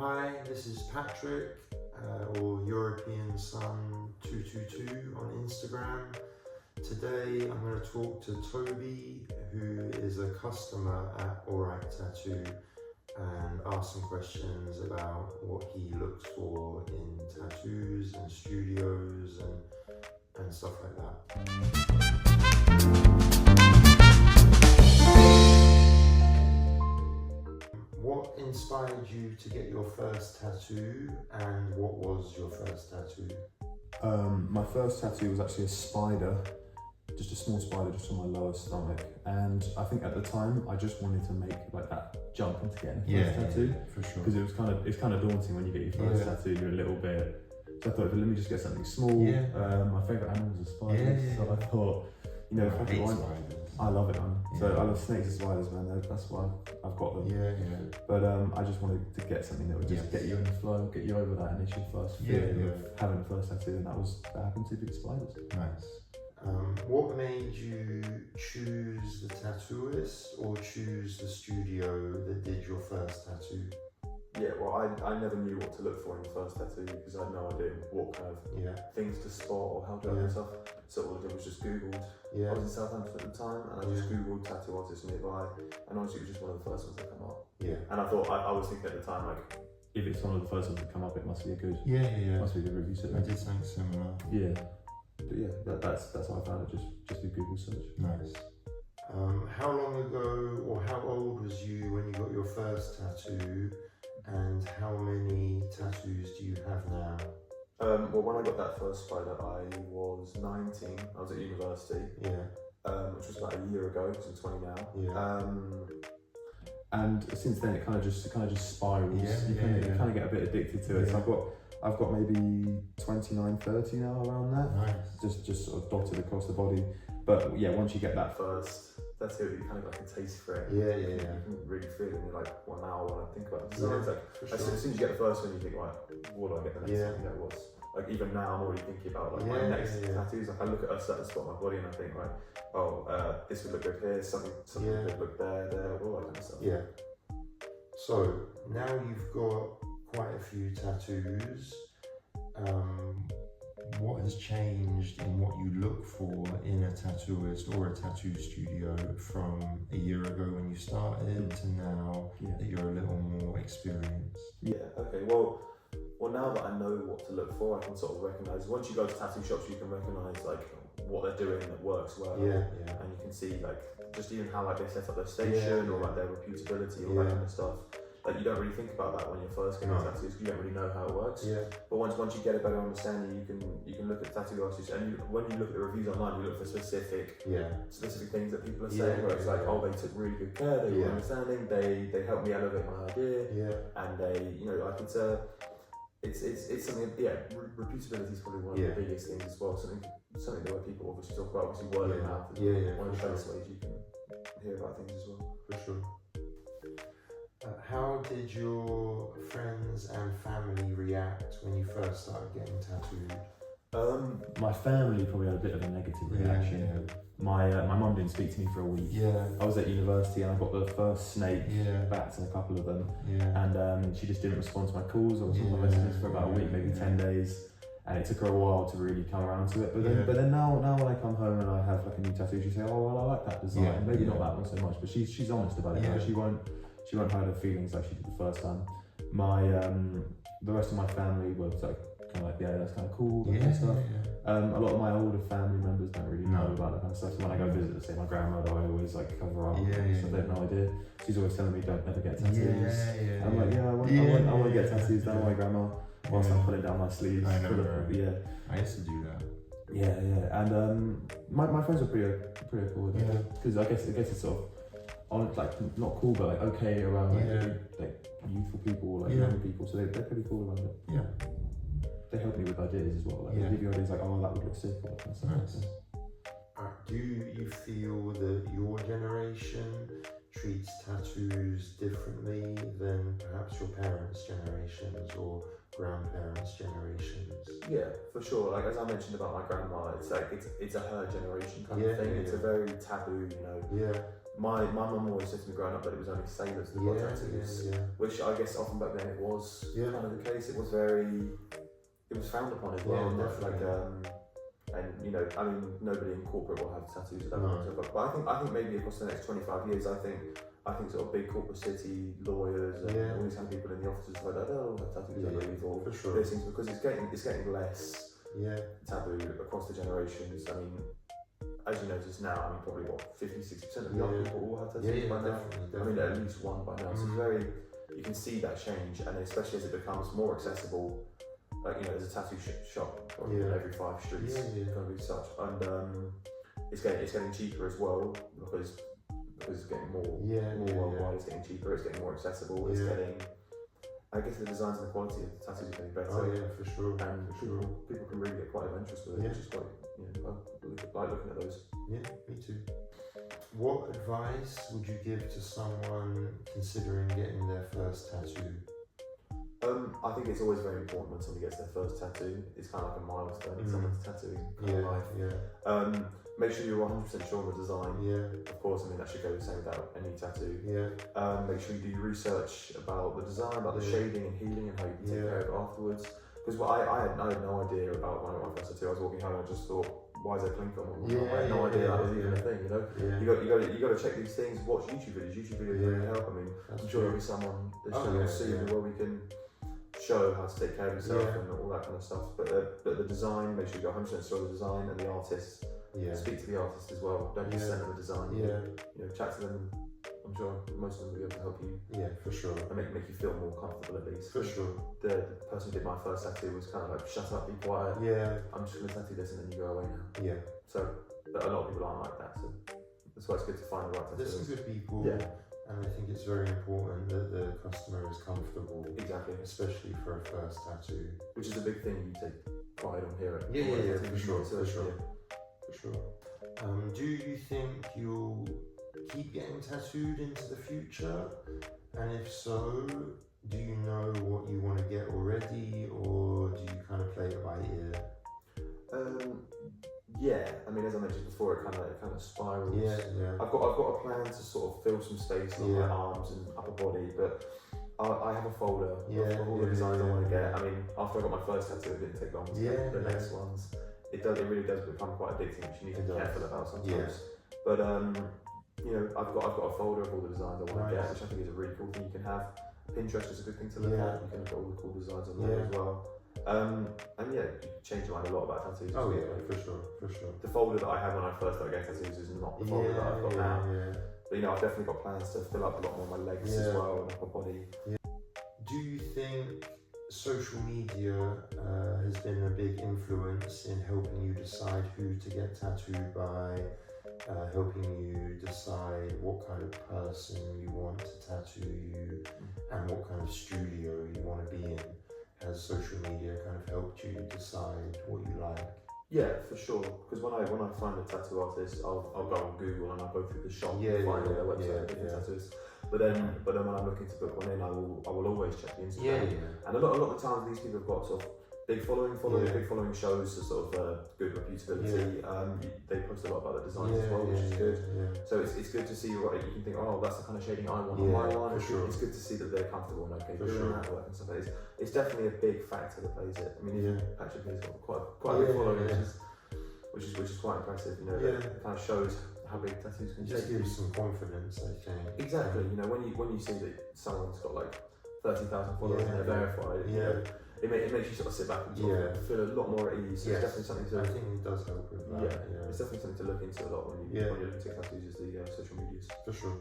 Hi, this is Patrick, or European Sun 222 on Instagram. Today I'm going to talk to Toby, who is a customer at Alright Tattoo, and ask some questions about what he looks for in tattoos and studios and stuff like that. What inspired you to get your first tattoo, and what was your first tattoo? My first tattoo was actually a spider, just a small spider just on my lower stomach, and I think at the time I just wanted to make like that jump into getting the first tattoo, for sure. because it's kind of daunting when you get your first tattoo. You're a little bit. So I thought, let me just get something small. My favourite animal is a spider, so I thought, if I could want, I love it, man. So I love snakes and spiders, man. That's why I've got them. But I just wanted to get something that would just get you in the flow, get you over that initial first fear of having the first tattoo, and that happened to be spiders. Nice. What made you choose the tattooist or choose the studio that did your first tattoo? Yeah, well, I never knew what to look for in the first tattoo because I had no idea what kind of things to spot or how to do myself. So all I did was just Googled. I was in Southampton at the time, and I just Googled tattoo artists nearby, and honestly, it was just one of the first ones that came up. And I thought, I was thinking at the time, like, if it's one of the first ones that come up, it must be a good. Must be a good review. So I did something similar. But that's how I found it. Just a Google search. Nice. How long ago, or how old was you when you got your first tattoo? And how many tattoos do you have now? Well, when I got that first spider, I was 19. I was at university. Which was about a year ago, because I'm 20 now. And since then, it kind of just spirals. You kind of get a bit addicted to it. So I've got maybe 29, 30 now, around that. Nice. Just sort of dotted across the body. But once you get that first tattoo, you kind of like a taste for it. You can really feel it, and you're like, well, now I want to think about it. So it's like, as soon as you get the first one, you think, right, what do I get the next one? What's like, even now I'm already thinking about like my next tattoos. Like, I look at a certain spot on my body and I think, right, this would look good here, something could look there, all that kind of stuff. So now you've got quite a few tattoos. What has changed in what you look for in a tattooist or a tattoo studio from a year ago when you started to now that you're a little more experienced? Okay, well, now that I know what to look for, I can sort of recognise. Once you go to tattoo shops, you can recognise like what they're doing that works well. And you can see like just even how like they set up their station or like their reputability or that kind of stuff. Like, you don't really think about that when you're first getting tattoos, because you don't really know how it works. But once you get a better understanding, you can look at tattoo artists, and when you look at the reviews online, you look for specific things that people are saying. Where it's like, they took really good care, they were understanding, they helped me elevate my idea, and they, like it's something. Reputability is probably one of the biggest things as well. Something that people obviously talk about, obviously word of mouth is one of the best ways you can hear about things as well. For sure. How did your friends and family react when you first started getting tattooed? My family probably had a bit of a negative reaction. My mum didn't speak to me for a week. I was at university and I got the first snake bats and a couple of them. And she just didn't respond to my calls or my messages for about a week, maybe 10 days. And it took her a while to really come around to it. But then now when I come home and I have like a new tattoo, she say, I like that design. Maybe not that one so much, but she's honest about it. She won't hide her feelings like she did the first time. The rest of my family were like kind of like, that's kind of cool, that kind of stuff. A lot of my older family members don't really know about that kind of stuff. So when I go visit, say my grandmother, I always like cover up. So they have no idea. She's always telling me, don't ever get tattoos. I'm like, I want to get tattoos done by grandma. Whilst I'm pulling down my sleeves. I know, I used to do that. And my friends are pretty cool with it, because I guess it's sort of on, like, not cool, but like okay around like youthful people, like young people, so they're pretty cool around it. They help me with ideas as well. Like they give you ideas like, that would look sick, or that kind of stuff. Nice. Do you feel that your generation treats tattoos differently than perhaps your parents' generations or grandparents' generations? Yeah, for sure. Like, as I mentioned about my grandma, it's like it's a her generation kind of thing. It's a very taboo, my mum always said to me growing up that it was only sailors that got tattoos, which I guess often back then it was kind of the case. It was frowned upon as well. And you know, I mean, nobody in corporate will have tattoos at that point. But I think maybe across the next 25 years, I think sort of big corporate city lawyers and all these kind of people in the offices like that, they'll have tattoos, I believe, or those things, because it's getting less taboo across the generations. I mean, as you notice now, I mean, probably what 50-60% of young people will have tattoos by now. Definitely. I mean, at least one by now. So it's you can see that change, and especially as it becomes more accessible. Like, you know, there's a tattoo shop on every 5 streets, kind of such, and it's getting cheaper as well because it's getting more worldwide. It's getting cheaper. It's getting more accessible. It's getting, I guess, the designs and the quality of the tattoos are getting better. Oh yeah, for sure. And people can really get quite adventurous with it, which is quite, you know, I like looking at those. Yeah, me too. What advice would you give to someone considering getting their first tattoo? I think it's always very important when somebody gets their first tattoo. It's kind of like a milestone in someone's tattooing life. Make sure you're 100% sure on the design. Of course, I mean, that should go the same without any tattoo. Make sure you do your research about the design, about the shading and healing, and how you can take care of it afterwards. Because I had no idea about my first tattoo. I was walking home and I just thought, why is there cling film on the wall? I had no idea that was even a thing, you know? You got to check these things, watch YouTube videos. YouTube videos really help. I mean, I'm sure there'll be someone soon where we can show how to take care of yourself and all that kind of stuff. But the design, make sure you're 100% sure of the design, and the artist. Speak to the artist as well. Don't just send them the design. You know, chat to them. I'm sure most of them will be able to help you. Yeah, for sure. And make you feel more comfortable at least. For sure. The person who did my first tattoo was kind of like, shut up, be quiet. I'm just gonna tattoo this and then you go away now. So, but a lot of people aren't like that. So that's why it's good to find the right tattoo. There's some good people. And I think it's very important that the customer is comfortable. Exactly. Especially for a first tattoo. Which is a big thing you take pride on here. For sure. For sure. Do you think you'll keep getting tattooed into the future? And if so, do you know what you want to get already, or do you kind of play it by ear? I mean, as I mentioned before, it kind of spirals. I've got a plan to sort of fill some space on my arms and upper body, but I have a folder of all the designs I want to get. I mean, after I got my first tattoo, it didn't take long to get the next ones. It really does become quite addicting, which you need to be careful about sometimes. But you know, I've got a folder of all the designs I want to get, which I think is a really cool thing you can have. Pinterest is a good thing to look at. You can look at all the cool designs on there as well. And you change your mind a lot about tattoos. Oh yeah, for sure. The folder that I had when I first started getting tattoos is not the folder that I've got now. But you know, I've definitely got plans to fill up a lot more of my legs as well and upper body. Do you think social media has been a big influence in helping you decide who to get tattooed by, helping you decide what kind of person you want to tattoo you, and what kind of studio you want to be in? Has social media kind of helped you decide what you like? Yeah, for sure. Because when I find a tattoo artist, I'll go on Google and I'll go through the shop and find their website and tattoos. But then when I'm looking to book one in, I will always check the Instagram. And a lot of the times these people have got sort of big following shows to sort of good reputability. They post a lot about the designs as well, which is good. So it's good to see what you can think, oh, that's the kind of shading I want on my one. It's good to see that they're comfortable and okay doing that work and stuff like that. It's definitely a big factor that plays it. I mean, Patrick has got quite a big following, which is quite impressive. You know, it kind of shows how big tattoos can just gives some confidence, I think. Exactly. You know, when you see that someone's got like 30,000 followers and they're verified, you know, it makes you sort of sit back and feel a lot more at ease. So it's definitely something to. I think it does help with that. It's definitely something to look into a lot when you're looking to get tattoos, is the social medias. For sure.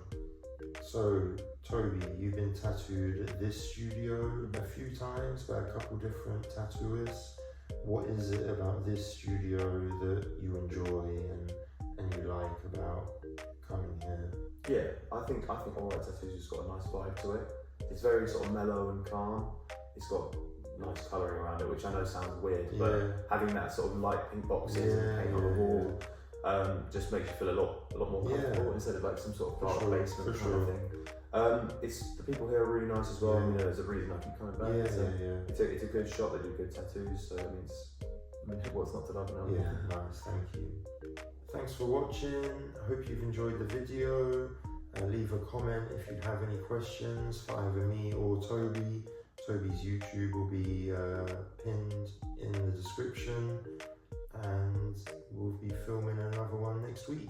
So, Toby, you've been tattooed at this studio a few times by a couple different tattooists. What is it about this studio that you enjoy and you like about coming here? Yeah, I think All Right Tattoos has got a nice vibe to it. It's very sort of mellow and calm. It's got nice colouring around it, which I know sounds weird, but having that sort of light pink boxes and paint on the wall just makes you feel a lot more comfortable instead of like some sort of dark basement kind of thing. The people here are really nice as well. You know, there's a reason I keep coming back. It's a good shop. They do good tattoos, so it means what's not to love now. Nice. Thank you. Thanks for watching. I hope you've enjoyed the video. Leave a comment if you have any questions for either me or Toby. Toby's YouTube will be pinned in the description, and we'll be filming another one next week.